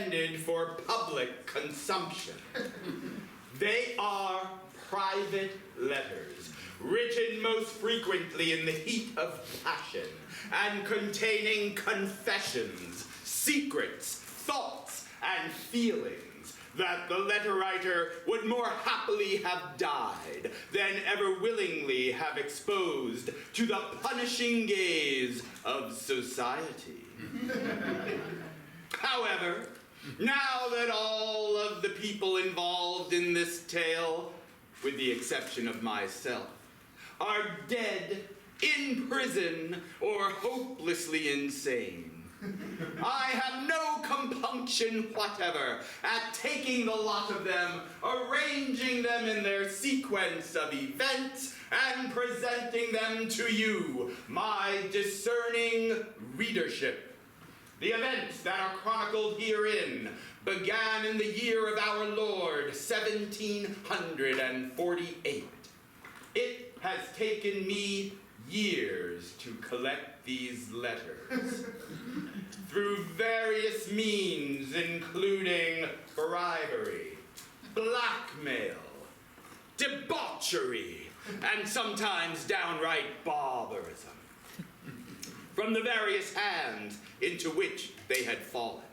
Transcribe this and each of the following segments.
intended for public consumption. They are private letters, written most frequently in the heat of passion, and containing confessions, secrets, thoughts, and feelings that the letter writer would more happily have died than ever willingly have exposed to the punishing gaze of society. However, now that all of the people involved in this tale, with the exception of myself, are dead, in prison, or hopelessly insane, I have no compunction whatever at taking the lot of them, arranging them in their sequence of events, and presenting them to you, my discerning readership. The events that are chronicled herein began in the year of our Lord, 1748. It has taken me years to collect these letters. Through various means, including bribery, blackmail, debauchery, and sometimes downright barbarism. From the various hands into which they had fallen.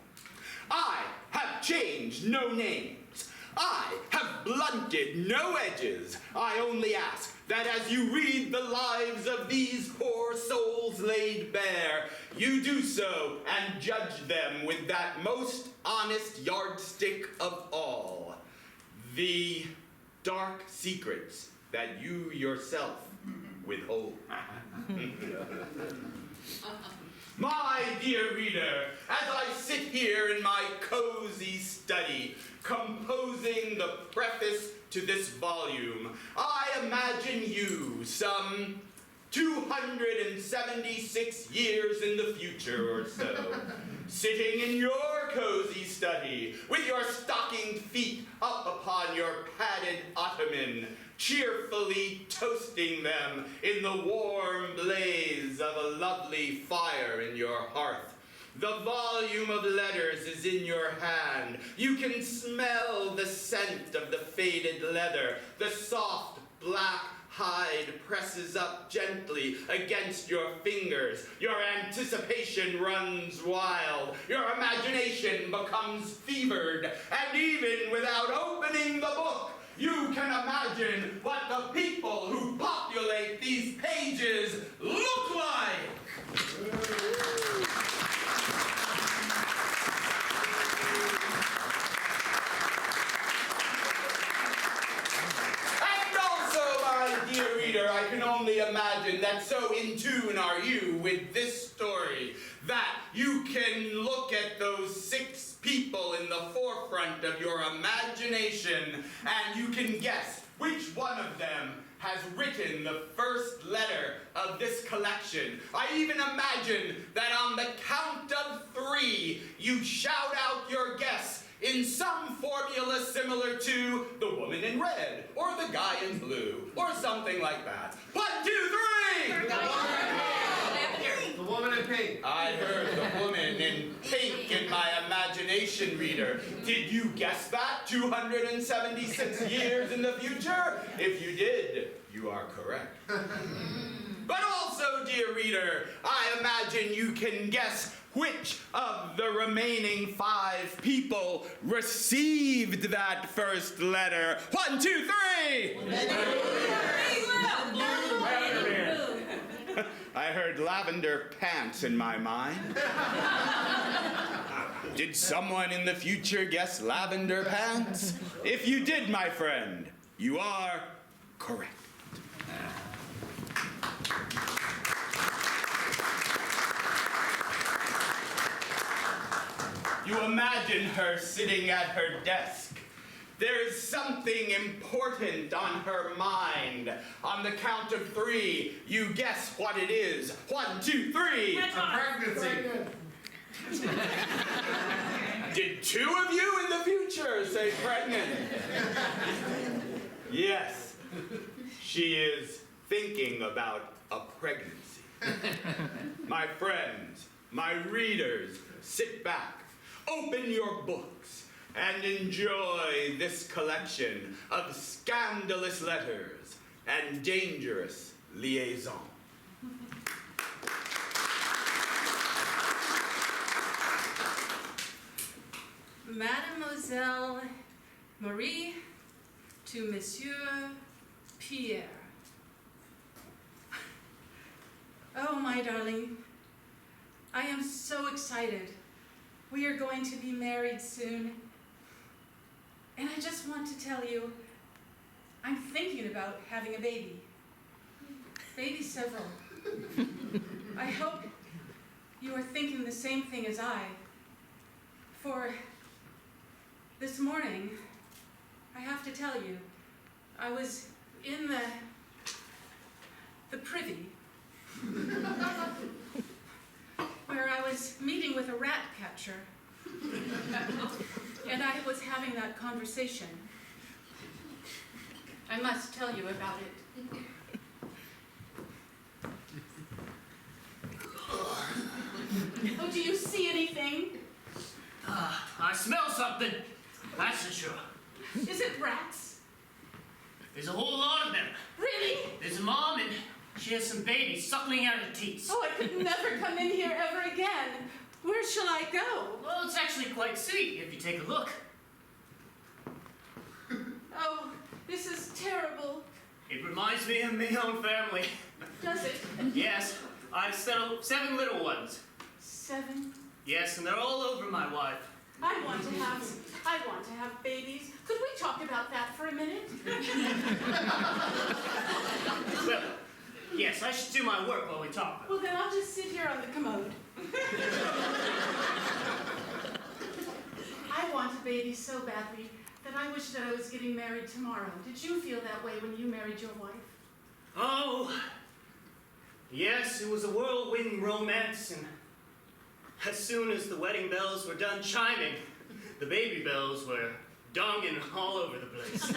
I have changed no names. I have blunted no edges. I only ask that as you read the lives of these poor souls laid bare, you do so and judge them with that most honest yardstick of all, the dark secrets that you yourself withhold. My dear reader, as I sit here in my cozy study, composing the preface to this volume, I imagine you some 276 years in the future or so, sitting in your cozy study, with your stockinged feet up upon your padded ottoman, cheerfully toasting them in the warm blaze of a lovely fire in your hearth. The volume of letters is in your hand. You can smell the scent of the faded leather. The soft black hide presses up gently against your fingers. Your anticipation runs wild. Your imagination becomes fevered. And even without opening the book, you can imagine what the people who populate these pages look like. And also, my dear reader, I can only imagine that so in tune are you with this story that you can look at those 6 people in the forefront of your imagination and you can guess which one of them has written the first letter of this collection. I even imagine that on the count of 3, you shout out your guess in some formula similar to the woman in red, or the guy in blue, or something like that. 1, 2, 3! The woman in pink. I heard the woman in pink in my imagination, reader. Did you guess that 276 years in the future? If you did, you are correct. But also, dear reader, I imagine you can guess which of the remaining 5 people received that first letter. 1, 2, 3! I heard lavender pants in my mind. Did someone in the future guess lavender pants? If you did, my friend, you are correct. You imagine her sitting at her desk. There is something important on her mind. On the count of 3, you guess what it is. 1, 2, 3. A pregnancy. Did 2 of you in the future say pregnant? Yes, she is thinking about a pregnancy. My friends, my readers, sit back. open your books and enjoy this collection of scandalous letters and dangerous liaisons. Mademoiselle Marie to Monsieur Pierre. Oh, my darling, I am so excited. We are going to be married soon. And I just want to tell you, I'm thinking about having a baby. Maybe several. I hope you are thinking the same thing as I. For this morning, I have to tell you, I was in the privy where I was meeting with a rat catcher, and I was having that conversation. I must tell you about it. Oh, do you see anything? I smell something, that's for sure. Is it rats? There's a whole lot of them. Really? There's a mom and she has some babies suckling out her teats. Oh, I could never come in here ever again. Where shall I go? Well, it's actually quite sweet if you take a look. Oh, this is terrible. It reminds me of my own family. Does it? Yes, I've settled 7 little ones. 7? Yes, and they're all over my wife. I want to have babies. Could we talk about that for a minute? Well, yes, I should do my work while we talk. Well, then I'll just sit here on the commode. I want a baby so badly that I wish that I was getting married tomorrow. Did you feel that way when you married your wife? Oh, yes, it was a whirlwind romance, and as soon as the wedding bells were done chiming, the baby bells were donging all over the place.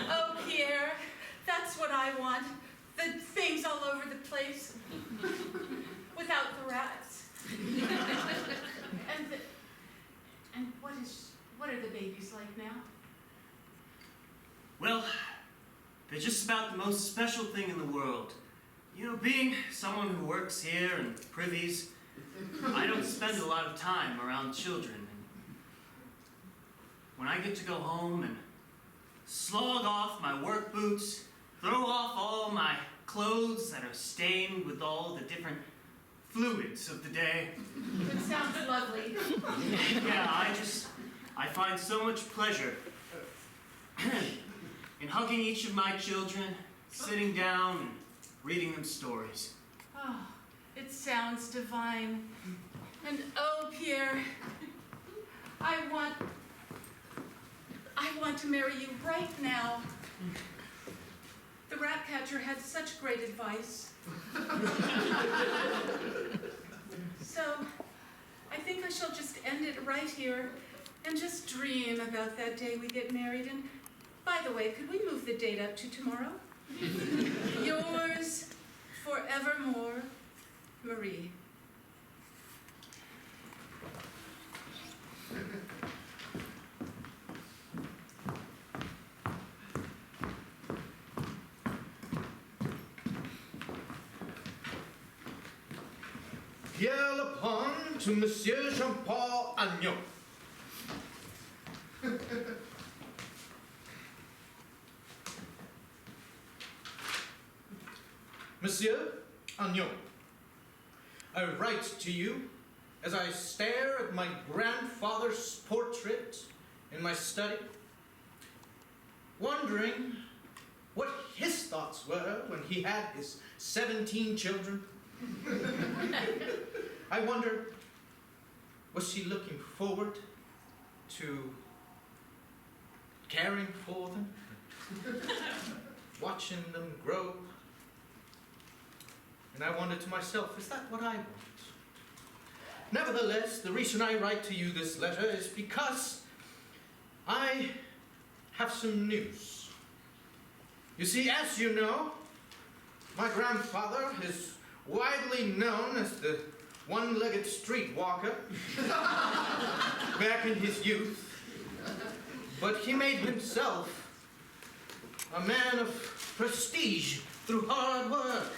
Oh, Pierre, that's what I want. The things all over the place. Without the rats. And what are the babies like now? Well, they're just about the most special thing in the world. You know, being someone who works here in privies, I don't spend a lot of time around children. When I get to go home and slog off my work boots, throw off all my clothes that are stained with all the different fluids of the day. It sounds lovely. Yeah, I find so much pleasure in hugging each of my children, sitting down and reading them stories. Oh, it sounds divine. And oh, Pierre, I want to marry you right now. The rat catcher had such great advice. So, I think I shall just end it right here and just dream about that day we get married. And by the way, could we move the date up to tomorrow? Yours forevermore, Marie. Pierre Lepon to Monsieur Jean-Paul Agnon. Monsieur Agnon, I write to you as I stare at my grandfather's portrait in my study, wondering what his thoughts were when he had his 17 children. I wonder, was she looking forward to caring for them, watching them grow? And I wondered to myself, is that what I want? Nevertheless, the reason I write to you this letter is because I have some news. You see, as you know, my grandfather is widely known as the one-legged streetwalker. back in his youth, but he made himself a man of prestige through hard work.